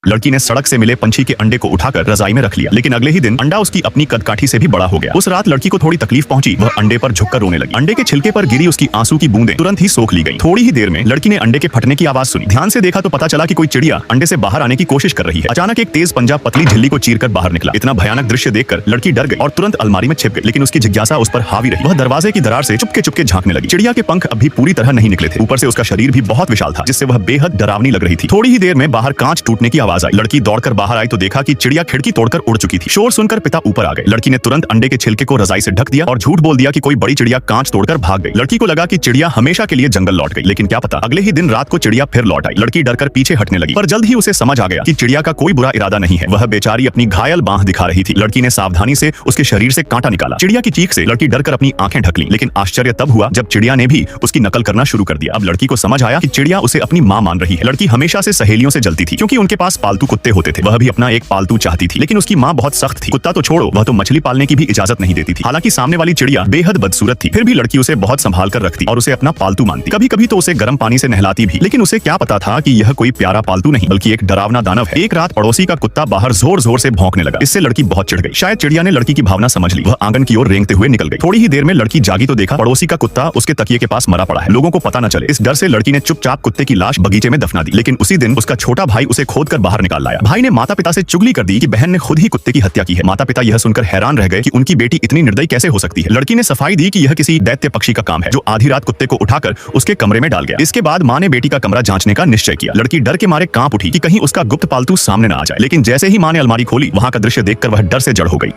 लड़की ने सड़क से मिले पंछी के अंडे को उठाकर रजाई में रख लिया, लेकिन अगले ही दिन अंडा उसकी अपनी कदकाठी से भी बड़ा हो गया। उस रात लड़की को थोड़ी तकलीफ पहुंची, वह अंडे पर झुककर रोने लगी। अंडे के छिलके पर गिरी उसकी आंसू की बूंदें तुरंत ही सोख ली गई। थोड़ी ही देर में लड़की ने अंडे के फटने की आवाज सुनी। ध्यान से देखा तो पता चला कि कोई चिड़िया अंडे से बाहर आने की कोशिश कर रही है। अचानक एक तेज पंजा पतली झिल्ली को चीरकर बाहर निकला। इतना भयानक दृश्य देखकर लड़की डर गई और तुरंत अलमारी में छिप गई, लेकिन उसकी जिज्ञासा उस पर हावी रही। वह दरवाजे की दरार से चुपके चुपके झांकने लगी। चिड़िया के पंख अभी पूरी तरह नहीं निकले थे, ऊपर से उसका शरीर भी बहुत विशाल था, जिससे वह बेहद डरावनी लग रही थी। थोड़ी ही देर में बाहर कांच टूटने की आवाज आई। लड़की दौड़कर बाहर आई तो देखा कि चिड़िया खिड़की तोड़कर उड़ चुकी थी। शोर सुनकर पिता ऊपर आ गए। लड़की ने तुरंत अंडे के छिलके को रजाई से ढक दिया और झूठ बोल दिया कि कोई बड़ी चिड़िया कांच तोड़कर भाग गई। लड़की को लगा कि चिड़िया हमेशा के लिए जंगल लौट गई, लेकिन क्या पता अगले ही दिन रात को चिड़िया फिर लौट आई। लड़की डरकर पीछे हटने लगी, पर जल्द ही उसे समझ आ गया कि चिड़िया का कोई बुरा इरादा नहीं है। वह बेचारी अपनी घायल बांह दिखा रही थी। लड़की ने सावधानी से उसके शरीर से कांटा निकाला। चिड़िया की चीख से लड़की डरकर अपनी आंखें ढक ली, लेकिन आश्चर्य तब हुआ जब चिड़िया ने भी उसकी नकल करना शुरू कर दिया। अब लड़की को समझ आया कि चिड़िया उसे अपनी मां मान रही है। लड़की हमेशा से सहेलियों से जलती थी, क्योंकि उनके पास पालतू कुत्ते होते थे। वह भी अपना एक पालतू चाहती थी, लेकिन उसकी मां बहुत सख्त थी। कुत्ता तो छोड़ो, वह तो मछली पालने की भी इजाजत नहीं देती थी। हालांकि सामने वाली चिड़िया बेहद बदसूरत थी, फिर भी लड़की उसे बहुत संभाल कर रखती और उसे अपना पालतू मानती। कभी कभी तो उसे गर्म पानी से नहलाती भी, लेकिन उसे क्या पता था कि यह कोई प्यारा पालतू नहीं बल्कि एक डरावना दानव है। एक रात पड़ोसी का कुत्ता बाहर जोर जोर से भौंकने लगा। इससे लड़की बहुत चिढ़ गई। शायद चिड़िया ने लड़की की भावना समझ ली। वह आंगन की ओर रेंगते हुए निकल गई। थोड़ी ही देर में लड़की जागी तो देखा पड़ोसी का कुत्ता उसके तकिए के पास मरा पड़ा है। लोगों को पता न चले, इस डर से लड़की ने चुपचाप कुत्ते की लाश बगीचे में दफना दी। लेकिन उसी दिन उसका छोटा भाई उसे खोदकर बाहर निकाल लाया। भाई ने माता पिता से चुगली कर दी कि बहन ने खुद ही कुत्ते की हत्या की है। माता पिता यह सुनकर हैरान रह गए कि उनकी बेटी इतनी निर्दयी कैसे हो सकती है। लड़की ने सफाई दी कि यह किसी दैत्य पक्षी का काम है, जो आधी रात कुत्ते को उठाकर उसके कमरे में डाल गया। इसके बाद मां ने बेटी का कमरा जांचने का निश्चय किया। लड़की डर के मारे कांप उठी कि कहीं उसका गुप्त पालतू सामने न आ जाए, लेकिन जैसे ही मां ने अलमारी खोली, वहां का दृश्य देखकर वह डर से जड़ हो गई।